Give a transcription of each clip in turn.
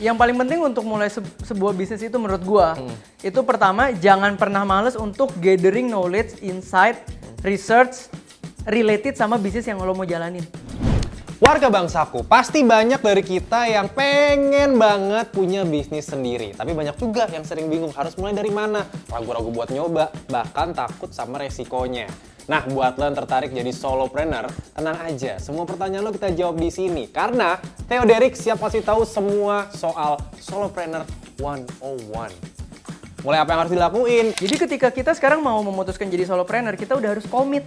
Yang paling penting untuk mulai sebuah bisnis itu menurut gua, itu pertama jangan pernah males untuk gathering knowledge, insight, research related sama bisnis yang lo mau jalanin. Warga bangsaku, pasti banyak dari kita yang pengen banget punya bisnis sendiri. Tapi banyak juga yang sering bingung harus mulai dari mana. Ragu-ragu buat nyoba, bahkan takut sama resikonya. Nah, buat lo yang tertarik jadi solopreneur, tenang aja. Semua pertanyaan lo kita jawab di sini. Karena Theo Derek siap kasih tahu semua soal solopreneur 101. Mulai apa yang harus dilakuin. Jadi ketika kita sekarang mau memutuskan jadi solopreneur, kita udah harus komit.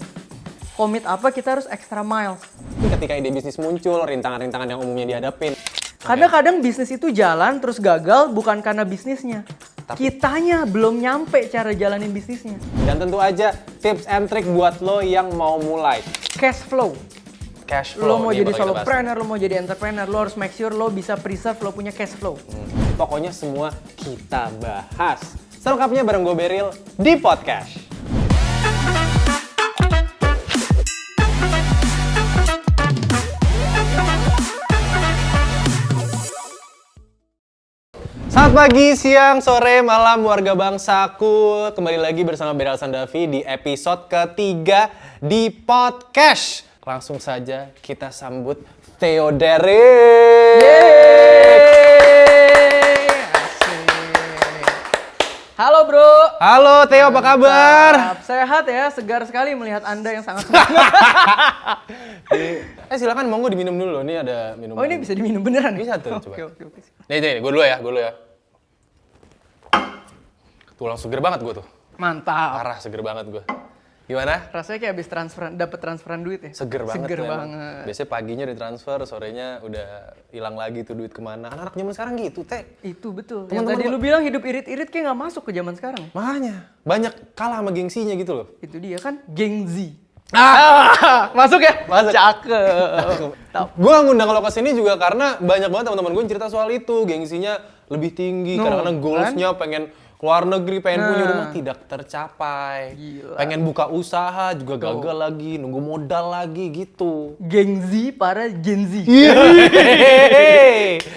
Komit apa? Kita harus extra miles. Ketika ide bisnis muncul, rintangan-rintangan yang umumnya dihadapin. Kadang-kadang bisnis itu jalan terus gagal bukan karena bisnisnya. Kitanya belum nyampe cara jalanin bisnisnya. Dan tentu aja tips and trick buat lo yang mau mulai. Cash flow. Cash flow. Lo mau Ini jadi bakal kita bahas. solopreneur, lo mau jadi entrepreneur, lo harus make sure lo bisa preserve lo punya cash flow. Pokoknya semua kita bahas. Selengkapnya bareng gue Beril di podcast. Selamat pagi, siang, sore, malam warga bangsaku. Kembali lagi bersama Beral Sandavi di episode ketiga di podcast. Langsung saja kita sambut Theo Derek. Halo bro. Halo Theo, apa kabar? Sehat ya, segar sekali melihat Anda yang sangat semangat. Silakan monggo diminum dulu. Ini ada minuman. Oh ini bisa diminum beneran? Bisa tuh, coba. Oke. Nih, gue dulu ya. Tuh langsung seger banget gue tuh. Mantap. Parah, seger banget gue. Gimana? Rasanya kayak habis dapat transferan duit ya? Seger banget. Seger tuh emang. banget. Biasanya paginya ditransfer, sorenya udah hilang lagi tuh duit kemana. Anak-anak zaman sekarang gitu, Teh. Itu betul. Teman-teman Yang tadi gua- lu bilang hidup irit-irit kayak nggak masuk ke zaman sekarang. Makanya, banyak kalah sama gengsinya gitu loh. Itu dia kan geng Z. Masuk ya? Masuk. Cakep. Gue ngundang lo kesini juga karena banyak banget teman-teman gue yang cerita soal itu. Gengsinya lebih tinggi, kadang-kadang goalsnya pengen keluar negeri, pengen punya rumah tidak tercapai. Gila. Pengen buka usaha juga gagal lagi, nunggu modal lagi gitu. Geng Z para Gen Z.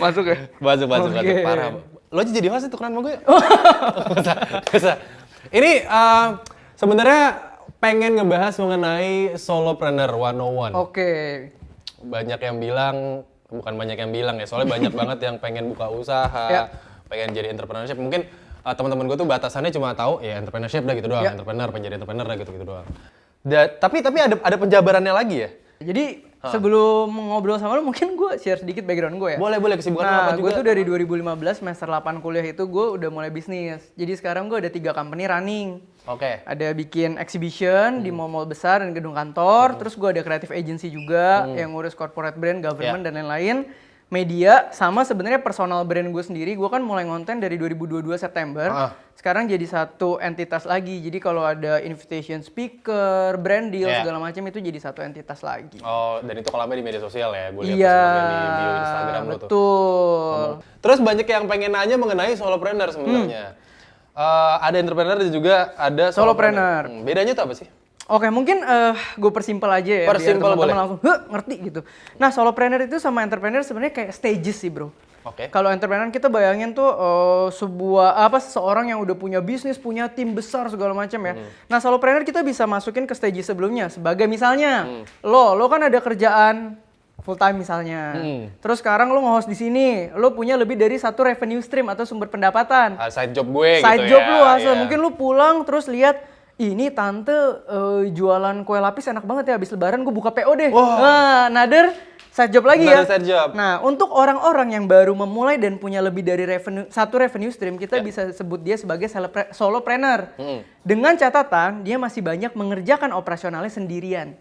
Masuk ya? Masuk, Oke. parah. Lo aja jadi host itu keren sama gue. Bisa. Ini sebenarnya pengen ngebahas mengenai solopreneur 101. Oke. Banyak yang bilang, bukan banyak yang bilang ya, soalnya banyak banget yang pengen buka usaha, Ya. pengen jadi entrepreneurship. Mungkin teman-teman gue tuh batasannya cuma tahu ya entrepreneurship dah gitu doang, Ya. entrepreneur, pengen jadi entrepreneur dah gitu doang. Tapi ada penjabarannya lagi ya? Jadi sebelum ngobrol sama lu mungkin gue share sedikit background gue ya. Boleh kesibukan lo Nah, apa gue juga? tuh dari 2015 semester 8 kuliah itu gue udah mulai bisnis. Jadi sekarang gue ada 3 company running. Oke. Ada bikin exhibition di mall-mall besar dan gedung kantor. Terus gue ada creative agency juga yang ngurus corporate brand, government dan lain-lain. Media sama sebenarnya personal brand gue sendiri. Gue kan mulai ngonten dari 2022 September. Sekarang jadi satu entitas lagi. Jadi kalau ada invitation speaker, brand deal segala macam itu jadi satu entitas lagi. Oh, dan itu kolamnya di media sosial ya? Gue lihat Iya, di bio Instagram lo tuh. betul. Terus banyak yang pengen nanya mengenai solopreneur sebenarnya. Ada entrepreneur dan juga ada Solopreneur. Bedanya tuh apa sih? Oke, mungkin gue persimpel aja ya, Persimpel biar teman-teman boleh. langsung ngerti gitu. Nah, solopreneur itu sama entrepreneur sebenarnya kayak stages sih, bro. Oke. Kalau entrepreneur kita bayangin tuh seseorang yang udah punya bisnis, punya tim besar segala macam ya. Nah, solopreneur kita bisa masukin ke stage sebelumnya sebagai misalnya lo kan ada kerjaan full time misalnya. Terus sekarang lo nge-host di sini, lo punya lebih dari satu revenue stream atau sumber pendapatan. Side job gue Side gitu job ya. lu hasil. Iya. Mungkin lu pulang terus lihat ini tante jualan kue lapis enak banget ya, habis lebaran gue buka PO deh. Nah, another side job lagi ya. Another side job. Nah, untuk orang-orang yang baru memulai dan punya lebih dari satu revenue stream, kita bisa sebut dia sebagai solopreneur. Dengan catatan, dia masih banyak mengerjakan operasionalnya sendirian.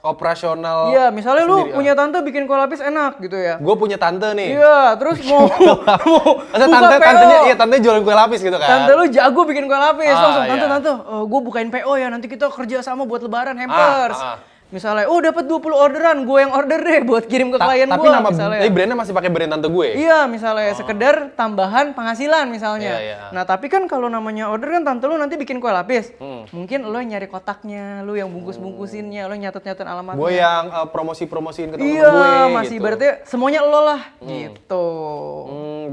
Operasional. Iya, misalnya lu sendiri, punya tante bikin kue lapis enak gitu ya. Gue punya tante nih. Iya, terus mau Masa buka PO. tantenya jualan kue lapis gitu kan? Tante lu jago bikin kue lapis, langsung iya. tante, gue bukain PO ya, nanti kita kerja sama buat lebaran hampers. Ah. Misalnya, dapat 20 orderan, gue yang order deh buat kirim ke klien gue. Tapi nama misalnya. brandnya masih pakai brand tante gue. Iya, misalnya sekedar tambahan penghasilan misalnya. Iya. Nah, tapi kan kalau namanya order kan tante lu nanti bikin kue lapis. Mungkin lo yang nyari kotaknya, lu yang bungkus-bungkusinnya, lo nyatet-nyatet alamatnya. Gue yang promosi-promosiin ke teman-teman Iya, gue. masih gitu. berarti semuanya lo lah gitu.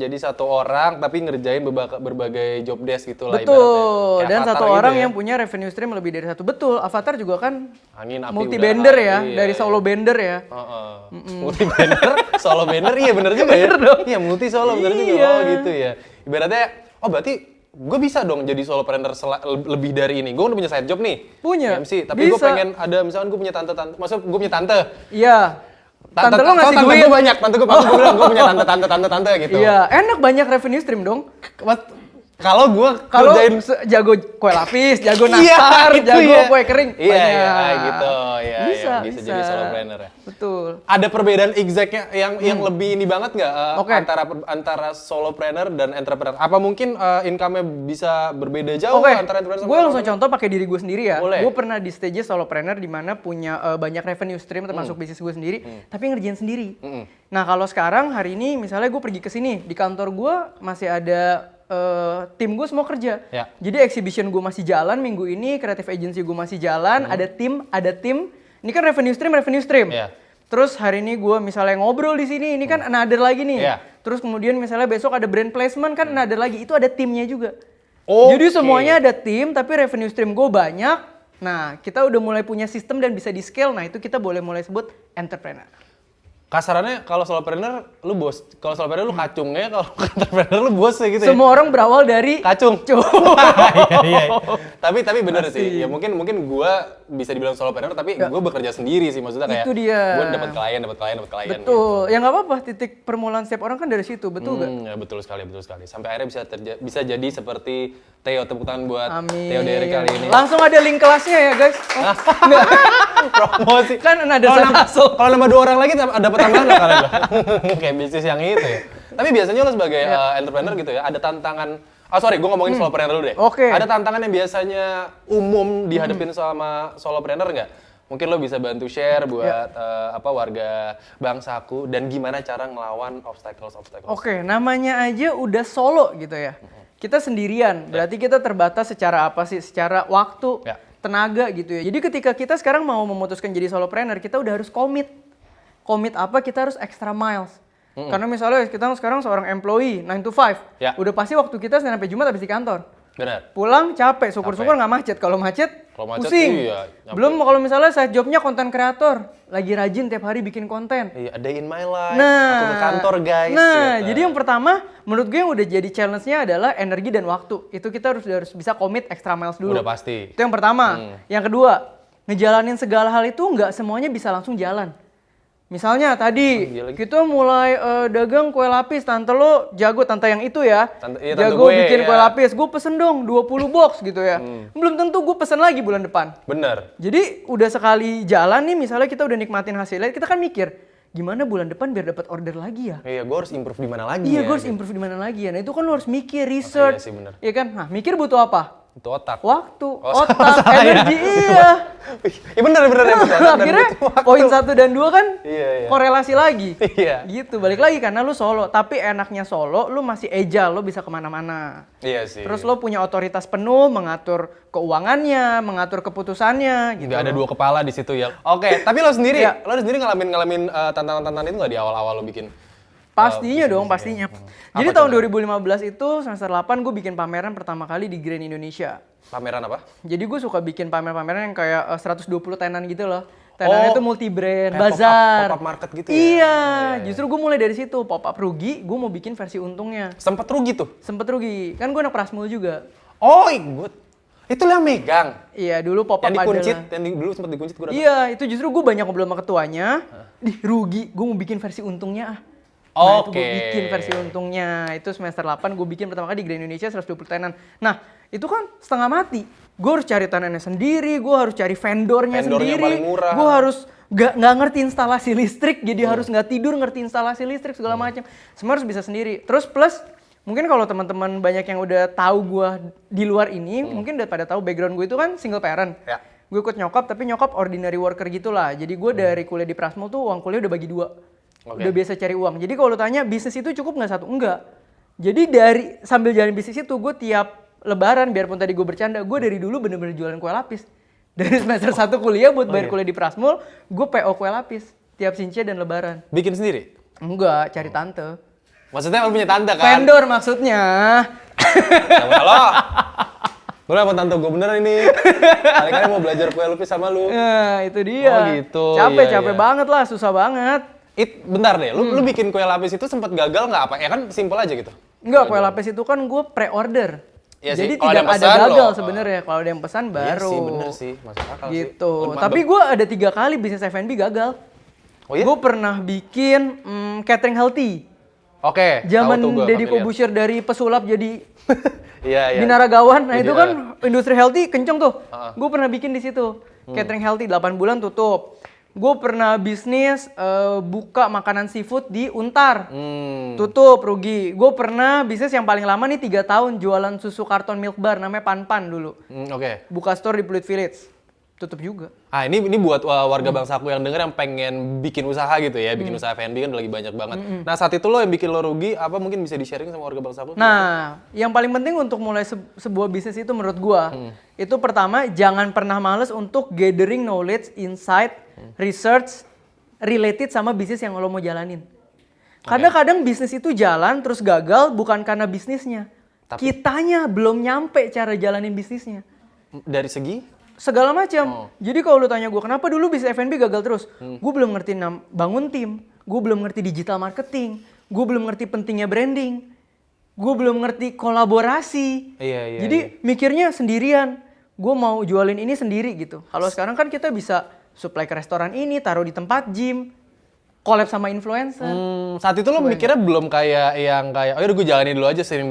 jadi satu orang tapi ngerjain berbagai job desk gitu lah Betul, ibaratnya. dan Kayak satu Avatar orang gitu ya. yang punya revenue stream lebih dari satu. Betul, Avatar juga kan Angin, api, multi udara, bender ya, iya, dari solo bender ya. Multi bender, solo bender, iya bener juga ya. Iya multi solo bener juga, Iya. oh gitu ya. Ibaratnya, oh berarti gue bisa dong jadi solopreneur lebih dari ini. Gue udah punya side job nih, Punya, MC, tapi gue bisa. pengen ada, misalkan gue punya tante-tante, maksud gue punya tante. Iya. Tante lo ngasih tante duit. gue banyak, tante gue bilang gue punya tante gitu. Iya, enak banyak revenue stream dong. Kalau gue Kalau kerjain jago kue lapis, jago Iya, nastar, itu jago ya. kue kering, Iya, banyak. iya, gitu. Iya, bisa, iya, bisa jadi solopreneur ya. Betul. Ada perbedaan exactnya yang lebih ini banget nggak Oke. antara solopreneur dan entrepreneur? Apa mungkin income-nya bisa berbeda jauh Oke, antara entrepreneur sama gue langsung solopreneur? contoh pakai diri gue sendiri ya. Boleh. Gue pernah di stage solopreneur di mana punya banyak revenue stream termasuk bisnis gue sendiri, tapi ngerjain sendiri. Nah kalau sekarang hari ini misalnya gue pergi ke sini di kantor gue masih ada tim gue semua kerja. Ya. Jadi exhibition gue masih jalan minggu ini, creative agency gue masih jalan, ada tim. Ini kan revenue stream. Ya. Terus hari ini gue misalnya ngobrol di sini, ini kan another lagi nih. Iya. Terus kemudian misalnya besok ada brand placement kan another lagi, itu ada timnya juga. Oke. Jadi semuanya ada tim, tapi revenue stream gue banyak. Nah, kita udah mulai punya sistem dan bisa di scale. Nah, itu kita boleh mulai sebut entrepreneur. Kasarannya kalau solopreneur lu bos, kalau solopreneur lu kacungnya, kalau entrepreneur lu bos gitu ya. Semua orang berawal dari Kacung. Iya. Tapi bener Pasti. sih. Ya mungkin gua bisa dibilang solopreneur tapi gua bekerja sendiri sih maksudnya kayak. Itu dia. Gua dapat klien. Betul. Ya nggak apa-apa, titik permulaan setiap orang kan dari situ, betul nggak? Ya betul sekali. Sampai akhirnya bisa jadi seperti Theo, tepuk tangan buat Amin. Theo Derek kali ini. Langsung ada link kelasnya ya, guys. Oh, enggak. Promosi. Kan ada satu. Kalau nambah 2 orang lagi dapat tambahan nggak kalian? Kayak bisnis yang itu ya. Tapi biasanya lo sebagai entrepreneur gitu ya, ada tantangan. Gue ngomongin solopreneur dulu deh. Oke. Ada tantangan yang biasanya umum dihadapin sama solopreneur nggak? Mungkin lo bisa bantu share buat warga bangsaku dan gimana cara ngelawan obstacles. Oke, namanya aja udah solo gitu ya. Kita sendirian, berarti kita terbatas secara apa sih? Secara waktu, Ya. tenaga gitu ya. Jadi ketika kita sekarang mau memutuskan jadi solopreneur, kita udah harus komit. Komit apa? Kita harus extra miles. Karena misalnya kita sekarang seorang employee 9 to 5, Ya. udah pasti waktu kita Senin sampai Jumat habis di kantor. Benar. Pulang capek, syukur-syukur nggak macet. Kalau macet pusing. iya, nyampe. Belum kalau misalnya side jobnya konten kreator, lagi rajin tiap hari bikin konten. Iya, a day in my life. Nah, aku ke kantor guys. Nah, gitu. jadi yang pertama, menurut gue yang udah jadi challenge-nya adalah energi dan waktu. Itu kita harus bisa commit extra miles dulu. Udah pasti. Itu yang pertama. Yang kedua, ngejalanin segala hal itu nggak semuanya bisa langsung jalan. Misalnya tadi Iya lagi. kita mulai dagang kue lapis, tante lo jago, tante yang itu ya, Tante jago gue, bikin kue ya. lapis, gue pesen dong 20 box gitu ya. Belum tentu gue pesen lagi bulan depan. Bener. Jadi udah sekali jalan nih, misalnya kita udah nikmatin hasilnya, kita kan mikir, gimana bulan depan biar dapat order lagi ya? Iya, gue harus improve di mana lagi Iya, ya? gue harus improve di mana lagi ya. Nah itu kan lo harus mikir, research. Iya sih, bener. Iya kan? Nah mikir butuh apa? Itu otak. Waktu, Oh, otak, salah ya. energi, iya. Iya bener betul. Akhirnya poin 1 dan 2 kan Iya. korelasi lagi. Iya. Gitu, balik lagi karena lu solo. Tapi enaknya solo, lu masih agile, lu bisa kemana-mana. Iya sih. Terus lo punya otoritas penuh mengatur keuangannya, mengatur keputusannya gitu. Nggak ada 2 kepala di situ ya. Oke, tapi lo sendiri, Iya. ngalamin tantangan-tantangan itu nggak di awal-awal lo bikin? Pastinya dong, pastinya. Jadi Apa tahun tuh? 2015 itu semester 8 gue bikin pameran pertama kali di Grand Indonesia. Pameran apa? Jadi gue suka bikin pameran-pameran yang kayak 120 tenan gitu loh. Tenannya Oh, tuh multi brand, kayak bazar. pop-up market gitu ya? Iya, justru gue mulai dari situ. Pop up rugi, gue mau bikin versi untungnya. Sempet rugi tuh? Sempet rugi, kan gue anak Prasmul juga. Oh, good. Itu lo yang megang? Iya, dulu pop up Yang dikuncit? adalah. Yang dulu sempet dikuncit gue Iya, itu justru gue banyak ngobrol sama ketuanya. Rugi, gue mau bikin versi untungnya ah. Nah, itu gue bikin versi untungnya. Itu semester 8 gue bikin pertama kali di Grand Indonesia 120 tenan. Nah, itu kan setengah mati. Gue harus cari tenannya sendiri, gue harus cari vendornya Vendornya sendiri. paling murah. Gue harus nggak ngerti instalasi listrik, jadi harus nggak tidur ngerti instalasi listrik segala macam. Semua harus bisa sendiri. Terus plus mungkin kalau teman-teman banyak yang udah tahu gue di luar ini, mungkin udah pada tahu background gue itu kan single parent. Ya. Gue ikut nyokap, tapi nyokap ordinary worker gitulah. Jadi gue dari kuliah di Prasmul tuh uang kuliah udah bagi 2. Oke. Udah biasa cari uang. Jadi kalau lu tanya bisnis itu cukup nggak satu? Enggak. Jadi dari sambil jalan bisnis itu gue tiap lebaran, biarpun tadi gue bercanda, gue dari dulu bener-bener jualan kue lapis. Dari semester 1 kuliah buat bayar kuliah di Prasmul, gue PO kue lapis tiap Sinca dan lebaran. Bikin sendiri? Enggak, cari tante. Maksudnya lu punya tante kan? Vendor maksudnya. Halo. Gue dapet tante gue bener ini. Kali-kali mau belajar kue lupis sama lu. Nah, itu dia. Oh gitu. Capek iya. banget lah, susah banget. Bentar deh, lu bikin kue lapis itu sempat gagal nggak apa? Ya kan simpel aja gitu. Enggak, kue lapis itu kan gue pre-order. Iya Jadi sih, kalau tidak ada yang ada pesan gagal loh. sebenarnya. Kalau ada yang pesan baru. Iya sih, bener sih. Masuk akal Gitu. sih. Tapi gue ada 3 kali bisnis F&B gagal. Oh iya? Gue pernah bikin catering healthy. Oke, Zaman tahu tuh gua, Deddy familiar. Corbuzier dari pesulap jadi Iya. binaragawan. Nah Jadi, itu kan industri healthy kenceng tuh. Heeh. Gue pernah bikin di situ. Catering healthy 8 bulan tutup. Gue pernah bisnis buka makanan seafood di Untar. Tutup, rugi. Gue pernah bisnis yang paling lama nih 3 tahun jualan susu karton milk bar namanya Pan dulu. Oke. Buka store di Pluit Village. Tutup juga. Ah ini buat warga bangsaku yang denger yang pengen bikin usaha gitu ya, bikin usaha F&B kan lagi banyak banget. Nah saat itu lo yang bikin lo rugi, apa mungkin bisa di-sharing sama warga bangsaku? Nah, yang paling penting untuk mulai sebuah bisnis itu menurut gua, itu pertama jangan pernah males untuk gathering knowledge, insight, research related sama bisnis yang lo mau jalanin. Karena kadang bisnis itu jalan terus gagal bukan karena bisnisnya. Kitanya belum nyampe cara jalanin bisnisnya. Dari segi? Segala macam. Jadi kalau lu tanya gue kenapa dulu bisnis F&B gagal terus, gue belum ngerti bangun tim, gue belum ngerti digital marketing, gue belum ngerti pentingnya branding, gue belum ngerti kolaborasi. Iya. Jadi mikirnya sendirian, gue mau jualin ini sendiri gitu. Kalau sekarang kan kita bisa supply ke restoran ini, taruh di tempat gym, collab sama influencer. Saat itu lo mikirnya belum kayak oh yaudah gue jalanin dulu aja sering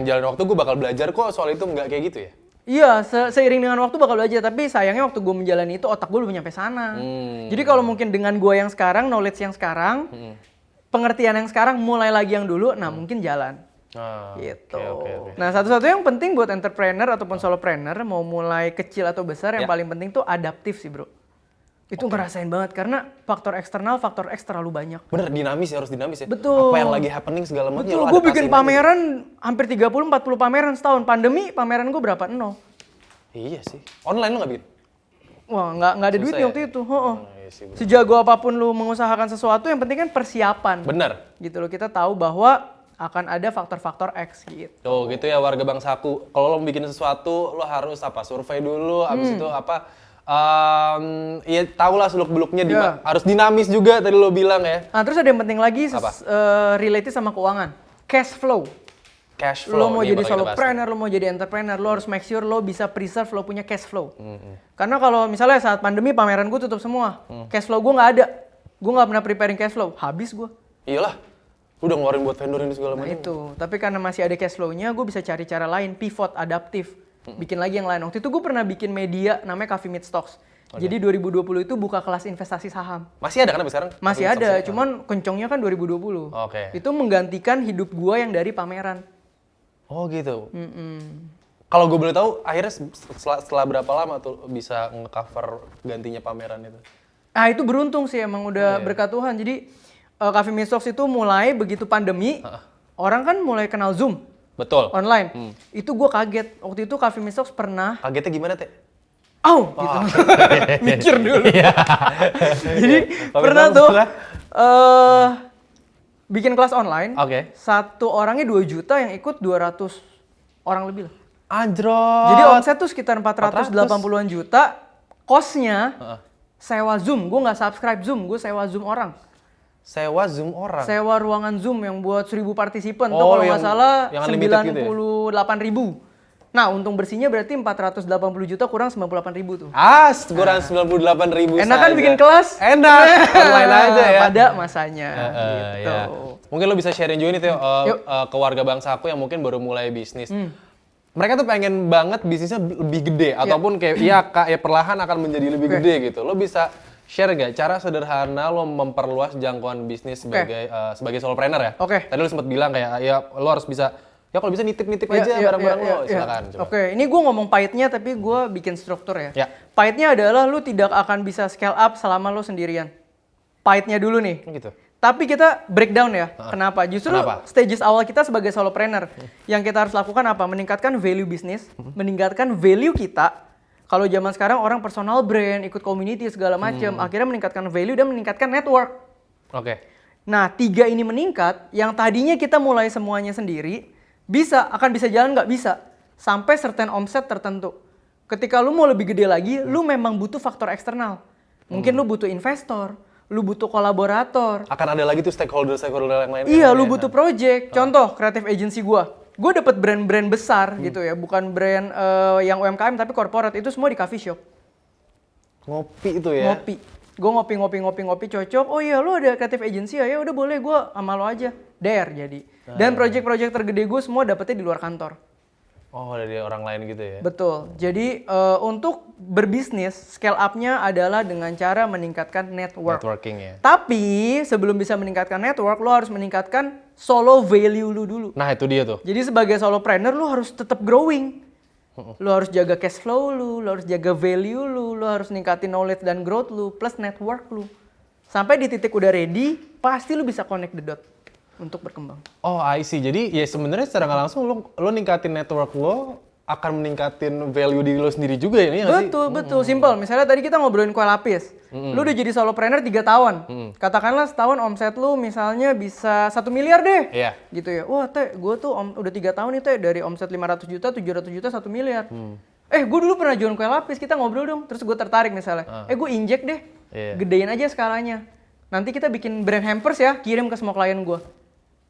jalan waktu gue bakal belajar kok soal itu nggak kayak gitu ya? Iya, seiring dengan waktu bakal belajar. Tapi sayangnya waktu gue menjalani itu otak gue belum nyampe sana. Jadi kalau mungkin dengan gue yang sekarang, knowledge yang sekarang, pengertian yang sekarang, mulai lagi yang dulu, nah mungkin jalan. Gitu. Oke. Nah satu-satunya yang penting buat entrepreneur ataupun solopreneur, mau mulai kecil atau besar, yang paling penting tuh adaptif sih bro. Itu ngerasain banget karena faktor eksternal, faktor X terlalu banyak. Bener, dinamis ya, harus dinamis ya. Betul. Apa yang lagi happening segala macam. Betul, gue bikin pameran hampir 30-40 pameran setahun. Pandemi pameran gue berapa? 0. Iya sih. Online lo nggak bikin? Wah, nggak ada Susah duitnya ya? waktu itu. Iya sih, bener. Sejago apapun lu mengusahakan sesuatu, yang penting kan persiapan. Bener. Gitu loh, kita tahu bahwa akan ada faktor-faktor X gitu. Tuh gitu ya warga bangsaku. Kalau lo bikin sesuatu, lo harus survei dulu, abis itu ya tahulah seluk-beluknya harus dinamis juga tadi lo bilang ya. Nah, terus ada yang penting lagi related sama keuangan. Cash flow. Cash flow. Lo mau nih jadi bakal kita bahas. solopreneur, lo mau jadi entrepreneur, lo harus make sure lo bisa preserve lo punya cash flow. Karena kalau misalnya saat pandemi pameran gue tutup semua, cash flow gue nggak ada. Gue nggak pernah preparing cash flow, habis gue. Iyalah, udah ngeluarin buat vendor ini segala Nah macam. itu, tapi karena masih ada cash flow-nya, gue bisa cari cara lain, pivot, adaptif. Bikin lagi yang lain. Waktu itu gue pernah bikin media namanya Coffee Meet Stocks. Jadi 2020 itu buka kelas investasi saham. Masih ada kan sampai sekarang? Masih ada, cuman kencongnya kan 2020. Oke. Itu menggantikan hidup gue yang dari pameran. Oh gitu. Kalau gue boleh tahu, akhirnya setelah berapa lama tuh bisa nge-cover gantinya pameran itu? Ah itu beruntung sih emang udah berkat Tuhan. Jadi Coffee Meet Stocks itu mulai begitu pandemi, orang kan mulai kenal Zoom. Betul. Online. Itu gue kaget. Waktu itu Coffee Meet Stocks pernah Kagetnya gimana teh? gitu. Mikir dulu. Jadi pernah tuh bikin kelas online. Oke. Satu orangnya 2 juta, yang ikut 200 orang lebih lah. Anjrot. Jadi omset tuh sekitar 480-an juta. Kosnya sewa Zoom. Gue nggak subscribe Zoom, gue sewa Zoom orang. Sewa Zoom orang? Sewa ruangan Zoom yang buat 1.000 partisipan. Tuh Oh, kalau nggak salah yang unlimited gitu ya? 98.000. Nah, untung bersihnya berarti 480 juta kurang 98.000 tuh. Kurang 98.000 Enak kan saja. bikin kelas? Enak, online aja ya. Pada masanya gitu. Ya. Mungkin lo bisa sharing juga nih Theo, ke warga bangsa aku yang mungkin baru mulai bisnis. Mereka tuh pengen banget bisnisnya lebih gede, ataupun kayak perlahan akan menjadi lebih gede gitu. Lo bisa share nggak cara sederhana lo memperluas jangkauan bisnis sebagai solopreneur ya? Tadi lo sempat bilang kayak ya lo harus bisa, ya kalau bisa nitip-nitip aja barang-barang lo, silakan. Coba. Ini gue ngomong pahitnya tapi gue bikin struktur ya. Pahitnya adalah lu tidak akan bisa scale up selama lu sendirian. Pahitnya dulu nih. Gitu. Tapi kita breakdown ya. Kenapa? Justru stages awal kita sebagai solopreneur, yang kita harus lakukan apa? Meningkatkan value bisnis, meningkatkan value kita. Kalau zaman sekarang orang personal brand, ikut community segala macam, akhirnya meningkatkan value dan meningkatkan network. Nah, 3 ini meningkat, yang tadinya kita mulai semuanya sendiri, akan bisa jalan nggak bisa. Sampai certain omset tertentu. Ketika lu mau lebih gede lagi, lu memang butuh faktor eksternal. Mungkin lu butuh investor, lu butuh kolaborator. Akan ada lagi tuh stakeholder yang lain. Iya, lu butuh project. Contoh, creative agency gua. Gue dapet brand-brand besar gitu ya, bukan brand yang UMKM tapi corporate. Itu semua di coffee shop. Ngopi itu ya? Ngopi. Gue ngopi cocok. Oh iya, lu ada creative agency ya? Ya udah boleh, gue sama lo aja. Jadi. Dan project-project tergede gue semua dapetnya di luar kantor. Oh, dari orang lain gitu ya? Betul. Jadi untuk berbisnis, scale up-nya adalah dengan cara meningkatkan network. Networking ya? Tapi sebelum bisa meningkatkan network, lo harus meningkatkan solo value lu dulu. Nah, itu dia tuh. Jadi sebagai solopreneur, lo harus tetap growing. Lo harus jaga cash flow lu, lo harus jaga value lu, lo harus ningkatin knowledge dan growth lu, plus network lu. Sampai di titik udah ready, pasti lu bisa connect the dot untuk berkembang. Oh, I see. Jadi ya sebenarnya secara nggak langsung lo ningkatin network lo akan meningkatin value diri lo sendiri juga ya? Betul. Simple. Misalnya tadi kita ngobrolin kue lapis. Lu udah jadi solopreneur 3 tahun. Katakanlah setahun omset lu misalnya bisa 1 miliar deh. Iya. Gitu ya. Wah, gue tuh udah 3 tahun nih Teh, dari omset 500 juta, 700 juta, 1 miliar. Gue dulu pernah jualan kue lapis, kita ngobrol dong. Terus gue tertarik misalnya. Gue injek deh. Gedein aja skalanya. Nanti kita bikin brand hampers ya, kirim ke semua klien gue.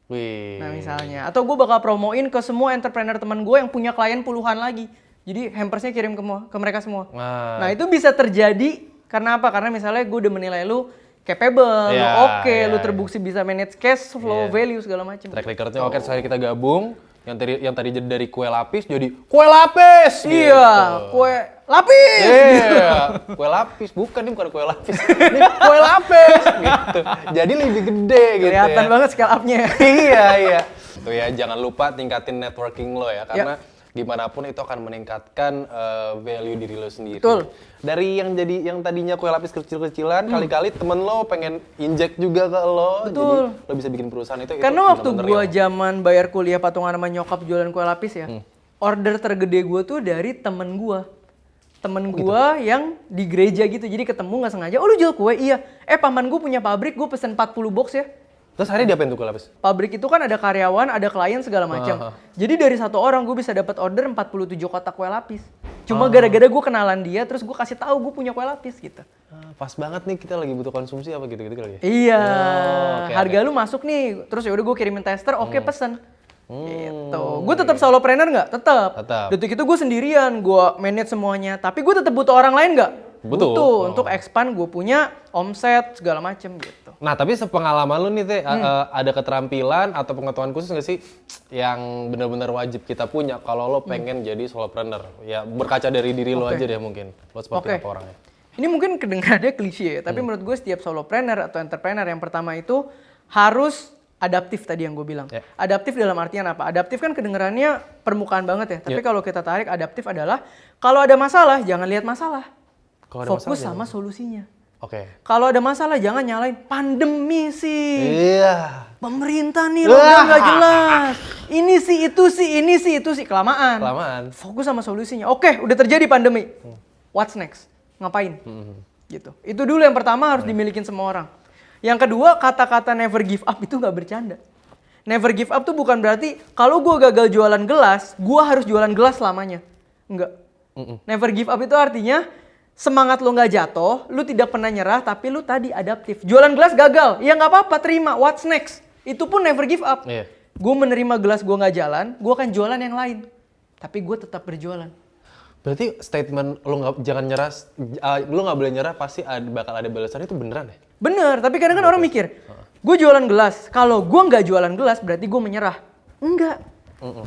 Wih. Nah misalnya, atau gue bakal promoin ke semua entrepreneur teman gue yang punya klien puluhan lagi. Jadi hampersnya kirim ke mereka semua. Nah itu bisa terjadi karena apa? Karena misalnya gue udah menilai lu capable, lu oke, lu terbukti bisa manage cash flow, value segala macam. Track recordnya oke, sekali kita gabung. Yang tadi jadi dari kue lapis jadi kue lapis. Iya, gitu. Kue lapis. Iya, kue lapis bukan kue lapis. Ini kue lapis gitu. Jadi lebih gede gitu. Kelihatan ya. banget scale up-nya. Iya. Tuh ya, jangan lupa tingkatin networking lo ya, karena gimana pun itu akan meningkatkan value diri lo sendiri. Betul. Dari yang tadinya kue lapis kecil-kecilan, kali-kali temen lo pengen injek juga ke lo. Betul. Jadi lo bisa bikin perusahaan itu. Karena waktu gua zaman bayar kuliah patungan sama nyokap jualan kue lapis ya, order tergede gua tuh dari temen gua. Temen gua yang di gereja gitu, jadi ketemu nggak sengaja, oh lu jual kue? Iya. Paman gua punya pabrik, gua pesen 40 box ya. Terus hari diapain tuh kue lapis? Pabrik itu kan ada karyawan, ada klien segala macam. Jadi dari satu orang gue bisa dapat order 47 kotak kue lapis. Cuma gara-gara gue kenalan dia, terus gue kasih tahu gue punya kue lapis gitu. Pas banget nih, kita lagi butuh konsumsi apa gitu-gitu kali ya? Iya. Harga lu masuk nih, terus ya udah gue kirimin tester, oke pesen. Gitu. Gue tetap solopreneur nggak? Tetap. Detik itu gue sendirian, gue manage semuanya. Tapi gue tetap butuh orang lain nggak? Butuh. Untuk expand gue punya omset segala macem gitu. Nah, tapi sepengalaman lu nih Teh, ada keterampilan atau pengetahuan khusus nggak sih yang benar-benar wajib kita punya kalau lo pengen jadi solopreneur? Ya berkaca dari diri lo aja deh mungkin. Lo seperti apa orangnya? Ini mungkin kedengarannya klise ya, tapi menurut gue setiap solopreneur atau entrepreneur yang pertama itu harus adaptif tadi yang gue bilang. Adaptif dalam artian apa? Adaptif kan kedengarannya permukaan banget ya, tapi kalau kita tarik adaptif adalah kalau ada masalah jangan lihat masalah. Fokus sama solusinya. Kalau ada masalah jangan nyalain pandemi sih. Iya. Pemerintah nih lockdown nggak jelas. Ini sih itu sih kelamaan. Fokus sama solusinya. Oke, udah terjadi pandemi. What's next? Ngapain? Gitu. Itu dulu yang pertama harus dimilikin semua orang. Yang kedua, kata-kata never give up itu nggak bercanda. Never give up tuh bukan berarti kalau gue gagal jualan gelas, gue harus jualan gelas selamanya. Enggak. Never give up itu artinya semangat lo nggak jatuh, lo tidak pernah nyerah, tapi lo tadi adaptif. Jualan gelas gagal, ya nggak apa-apa, terima. What's next? Itu pun never give up. Gue menerima gelas gue nggak jalan, gue akan jualan yang lain. Tapi gue tetap berjualan. Berarti statement lo jangan nyerah, lo nggak boleh nyerah, pasti bakal ada balasan, itu beneran ya? Bener, tapi kadang kan orang mikir, gue jualan gelas, kalau gue nggak jualan gelas berarti gue menyerah. Enggak.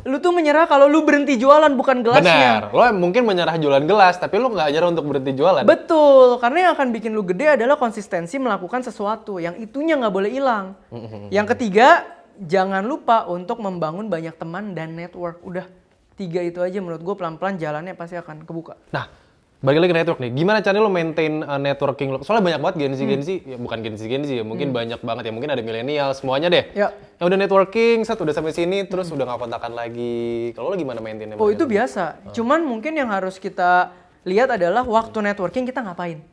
Lu tuh menyerah kalau lu berhenti jualan, bukan gelasnya. Benar, lo mungkin menyerah jualan gelas, tapi lo nggak nyerah untuk berhenti jualan. Betul, karena yang akan bikin lu gede adalah konsistensi melakukan sesuatu, yang itunya nggak boleh hilang. Yang ketiga, jangan lupa untuk membangun banyak teman dan network. Udah, 3 itu aja menurut gue pelan-pelan jalannya pasti akan kebuka. Nah, balik lagi ke network nih, gimana caranya lo maintain networking lo? Soalnya banyak banget Gen Z, ya bukan Gen Z ya, mungkin banyak banget ya, mungkin ada milenial, semuanya deh. Yang udah networking, udah sampai sini, terus udah nggak kontakan lagi. Kalau lo gimana maintainnya? Oh itu biasa, cuman mungkin yang harus kita lihat adalah waktu networking kita ngapain.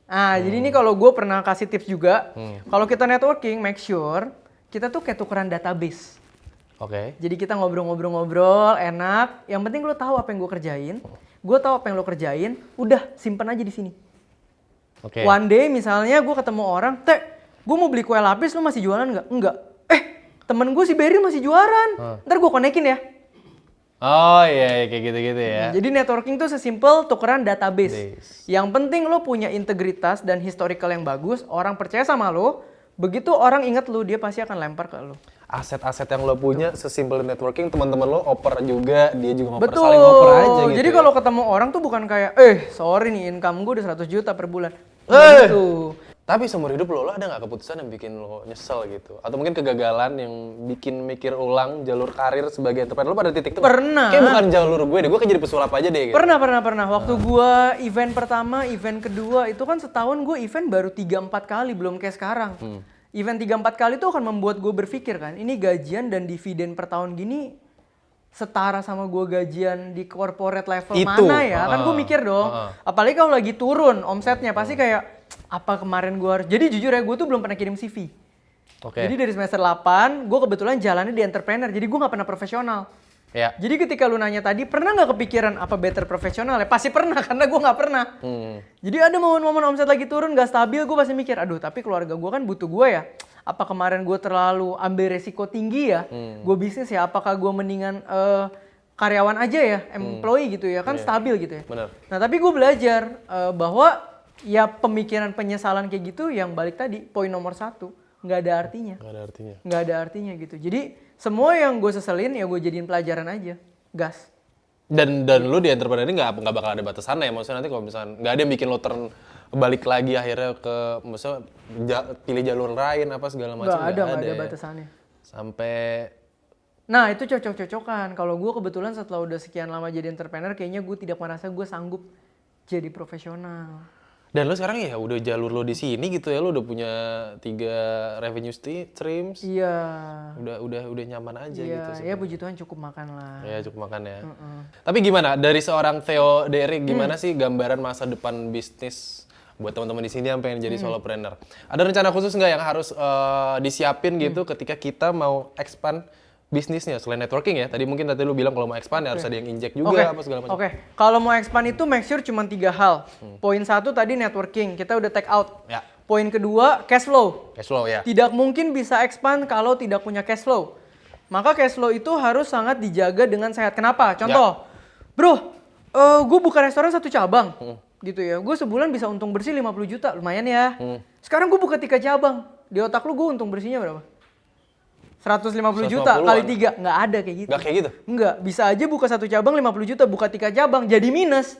Jadi ini kalau gue pernah kasih tips juga, kalau kita networking, make sure kita tuh kayak tukeran database. Oke. Jadi kita ngobrol-ngobrol-ngobrol, enak. Yang penting lo tahu apa yang gue kerjain, gue tahu apa yang lo kerjain, udah simpen aja di sini. Oke. One day misalnya gue ketemu orang, gue mau beli kue lapis, lo masih jualan nggak? Enggak. Temen gue si Berry masih jualan, ntar gue konekin ya. Oh iya, kayak gitu-gitu ya. Jadi networking tuh sesimpel tukeran database. Yang penting lo punya integritas dan historical yang bagus, orang percaya sama lo, begitu orang inget lo, dia pasti akan lempar ke lo. Aset-aset yang lo punya sesimpel networking, teman-teman lo oper juga, dia juga ngoper, Betul. saling ngoper aja gitu. Jadi ya. kalau ketemu orang tuh bukan kayak, sorry nih income gue udah 100 juta per bulan. Gitu. Tapi seumur hidup lo ada nggak keputusan yang bikin lo nyesel gitu? Atau mungkin kegagalan yang bikin mikir ulang jalur karir sebagai entrepreneur? Lo pada titik itu? Pernah. Kayak bukan jalur gue deh, gue kan jadi pesulap aja deh gitu. Pernah. Waktu gue event pertama, event kedua, itu kan setahun gue event baru 3-4 kali, belum kayak sekarang. Event 3-4 kali itu akan membuat gue berpikir kan, ini gajian dan dividen per tahun gini setara sama gue gajian di corporate level Itu. mana ya? Kan gue mikir dong, apalagi kalau lagi turun omsetnya, pasti kayak, apa kemarin gue harus... Jadi jujur ya, gue tuh belum pernah kirim CV. Oke. Jadi dari semester 8, gue kebetulan jalannya di entrepreneur, jadi gue gak pernah profesional. Ya. Jadi ketika lu nanya tadi, pernah nggak kepikiran apa better profesional ya? Pasti pernah, karena gue nggak pernah. Jadi ada momen-momen omset lagi turun, nggak stabil, gue pasti mikir, aduh tapi keluarga gue kan butuh gue ya. Apa kemarin gue terlalu ambil resiko tinggi ya? Gue bisnis ya, apakah gue mendingan karyawan aja ya, employee gitu ya, kan stabil gitu ya. Bener. Nah tapi gue belajar bahwa ya pemikiran penyesalan kayak gitu yang balik tadi, poin nomor 1, nggak ada artinya. Nggak ada artinya gitu. Jadi semua yang gue seselin ya gue jadiin pelajaran aja, gas. Dan lu di entrepreneur ini nggak bakal ada batasannya ya, maksudnya nanti kalau misalnya nggak ada yang bikin lo balik lagi akhirnya ke maksudnya pilih jalur lain apa segala macam. Nggak ada ya. batasannya. Sampai Nah itu cocok-cocokan. Kalau gue kebetulan setelah udah sekian lama jadi entrepreneur, kayaknya gue tidak merasa gue sanggup jadi profesional. dan lo sekarang ya udah jalur lo di sini gitu ya, lo udah punya 3 revenue streams. Iya. Udah nyaman aja Iya, gitu. ya puji Tuhan cukup makan lah. Ya cukup makan ya. Tapi gimana dari seorang Theo Derek, gimana sih gambaran masa depan bisnis buat teman-teman di sini yang pengen jadi solopreneur? Ada rencana khusus nggak yang harus disiapin gitu ketika kita mau expand bisnisnya selain networking ya? Tadi mungkin lu bilang kalau mau expand ya harus ada yang inject juga apa segala macam. Kalau mau expand itu make sure cuma 3 hal. Poin 1 tadi networking, kita udah take out. Ya. Poin kedua cash flow. Cash flow ya. Tidak mungkin bisa expand kalau tidak punya cash flow. Maka cash flow itu harus sangat dijaga dengan sehat. Kenapa? Contoh, bro, gue buka restoran 1 cabang, gitu ya. Gue sebulan bisa untung bersih 50 juta, lumayan ya. Sekarang gue buka 3 cabang, di otak lu gue untung bersihnya berapa? 150 juta kali 3, nggak ada kayak gitu. Nggak kayak gitu? Nggak, bisa aja buka 1 cabang 50 juta, buka 3 cabang jadi minus.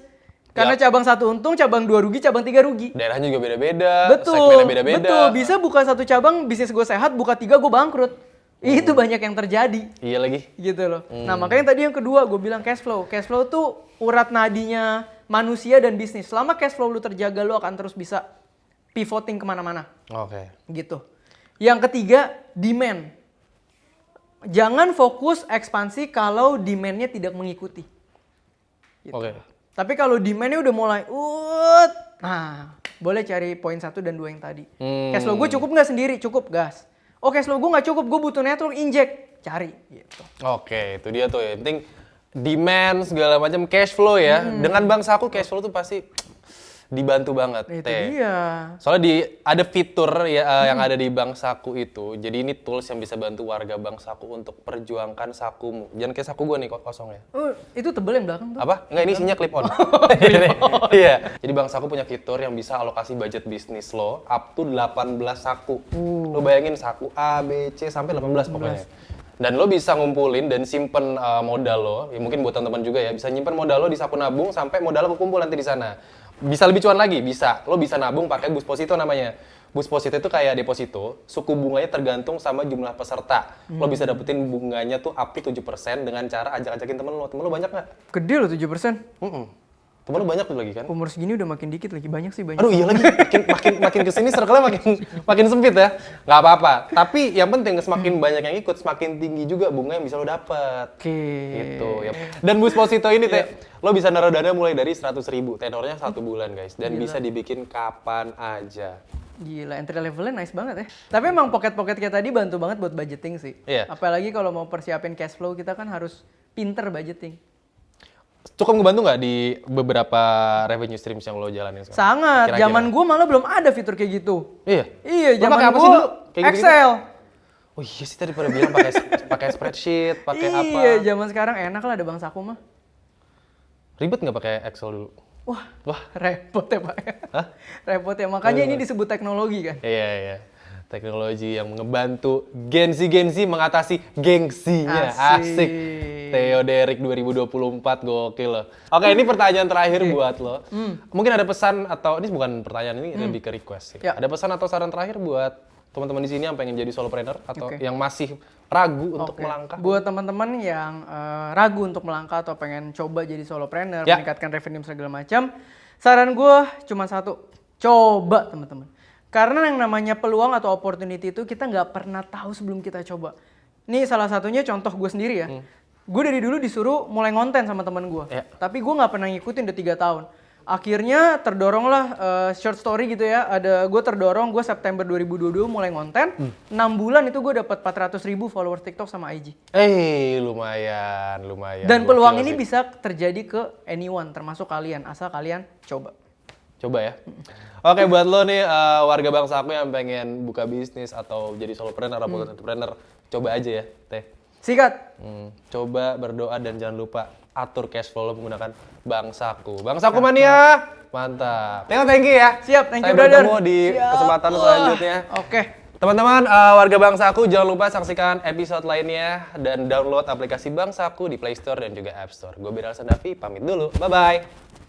Karena cabang 1 untung, cabang 2 rugi, cabang 3 rugi. Daerahnya juga beda-beda, Betul, segmennya beda-beda. betul. Bisa buka 1 cabang, bisnis gue sehat, buka 3 gue bangkrut. Itu banyak yang terjadi. Iya lagi. Gitu loh. Nah makanya tadi yang kedua gue bilang cash flow. Cash flow tuh urat nadinya manusia dan bisnis. Selama cash flow lu terjaga, lu akan terus bisa pivoting kemana-mana. Oke. Gitu. Yang ketiga, demand. Jangan fokus ekspansi kalau demand-nya tidak mengikuti. Gitu. Oke. Tapi kalau demand-nya udah mulai, nah boleh cari poin 1 dan 2 yang tadi. Cash flow gue cukup nggak sendiri? Cukup, gas. Oh cash flow gue nggak cukup, gue butuh network, inject, cari. Gitu. Oke, itu dia tuh ya. Yang penting demand segala macam, cash flow ya. Dengan Bank Saku cash flow tuh pasti dibantu banget. Itu dia. Soalnya ada fitur ya yang ada di Bank Saku itu. Jadi ini tools yang bisa bantu warga Bank Saku untuk perjuangkan sakumu. Jangan kayak saku gue nih kosong ya. Itu tebel yang belakang tuh. Apa? Enggak, ini isinya clip on. Iya. Jadi Bank Saku punya fitur yang bisa alokasi budget bisnis lo up to 18 saku. Lo bayangin saku A, B, C sampai 18 pokoknya. Dan lo bisa ngumpulin dan simpen modal lo. Ya mungkin buat teman-teman juga ya, bisa nyimpen modal lo di saku nabung sampai modal lo kekumpul nanti di sana. Bisa lebih cuan lagi, bisa. Lo bisa nabung pakai Busposito namanya. Busposito itu kayak deposito, suku bunganya tergantung sama jumlah peserta. Lo bisa dapetin bunganya tuh up to 7% dengan cara ajak-ajakin temen lo. Temen lo banyak nggak? Gede loh 7%. Temen lu banyak tuh lagi kan? Umur segini udah makin dikit lagi, banyak sih banyak. Aduh iya lagi, makin kesini circle-nya makin sempit ya. Nggak apa-apa. Tapi yang penting semakin banyak yang ikut, semakin tinggi juga bunga yang bisa lo dapet. Oke. Gitu ya. Dan Busposito ini Teh, lo bisa naruh dana mulai dari 100.000, tenornya 1 bulan guys. Dan bisa dibikin kapan aja. Gila, entry levelnya nice banget ya. Tapi emang pocket-pocket kayak tadi bantu banget buat budgeting sih. Iya. Apalagi kalau mau persiapin cash flow, kita kan harus pinter budgeting. Cukup ngebantu nggak di beberapa revenue streams yang lo jalanin sekarang? Sangat. Kira-kira. Zaman gue malah belum ada fitur kayak gitu. Iya? Iya, Lo zaman pakai apa sih gue dulu? Kayak gitu-gitu? Excel. Oh iya sih tadi pada bilang pakai spreadsheet, pakai apa? Iya, zaman sekarang enak lah ada Bang Saku mah. Ribet nggak pakai Excel dulu? Wah, repot ya Pak. Hah? Repot ya, makanya ini disebut teknologi kan. Iya. Teknologi yang ngebantu Gen-Z mengatasi gengsinya. Asik. Theo Derek 2024 gokil loh. Oke, ini pertanyaan terakhir buat lo. Mungkin ada pesan atau ini bukan pertanyaan, ini lebih ke request sih. Ya. Ada pesan atau saran terakhir buat teman-teman di sini yang pengen jadi solopreneur atau yang masih ragu untuk melangkah? Buat teman-teman yang ragu untuk melangkah atau pengen coba jadi solopreneur, meningkatkan revenue segala macam, saran gue cuma satu, coba teman-teman. Karena yang namanya peluang atau opportunity itu kita nggak pernah tahu sebelum kita coba. Ini salah satunya contoh gue sendiri ya. Gue dari dulu disuruh mulai ngonten sama teman gue. Tapi gue nggak pernah ngikutin udah 3 tahun. Akhirnya terdoronglah short story gitu ya. Gue terdorong, gue September 2022 mulai ngonten. 6 bulan itu gue dapat 400.000 followers TikTok sama IG. Lumayan. Dan peluang ini bisa terjadi ke anyone, termasuk kalian. Asal kalian coba. Coba ya. Oke, buat lo nih warga bangsa aku yang pengen buka bisnis atau jadi solopreneur atau entrepreneur, coba aja ya, Teh. Sikat. Coba berdoa dan jangan lupa atur cash flow lo menggunakan Bangsaku. Bangsaku mania. Mantap. Thank you ya. Siap, thank you Saya brother. bertemu di kesempatan selanjutnya. Oke. Teman-teman warga Bangsaku, jangan lupa saksikan episode lainnya dan download aplikasi Bangsaku di Play Store dan juga App Store. Gue Biral Sandafi, pamit dulu. Bye-bye.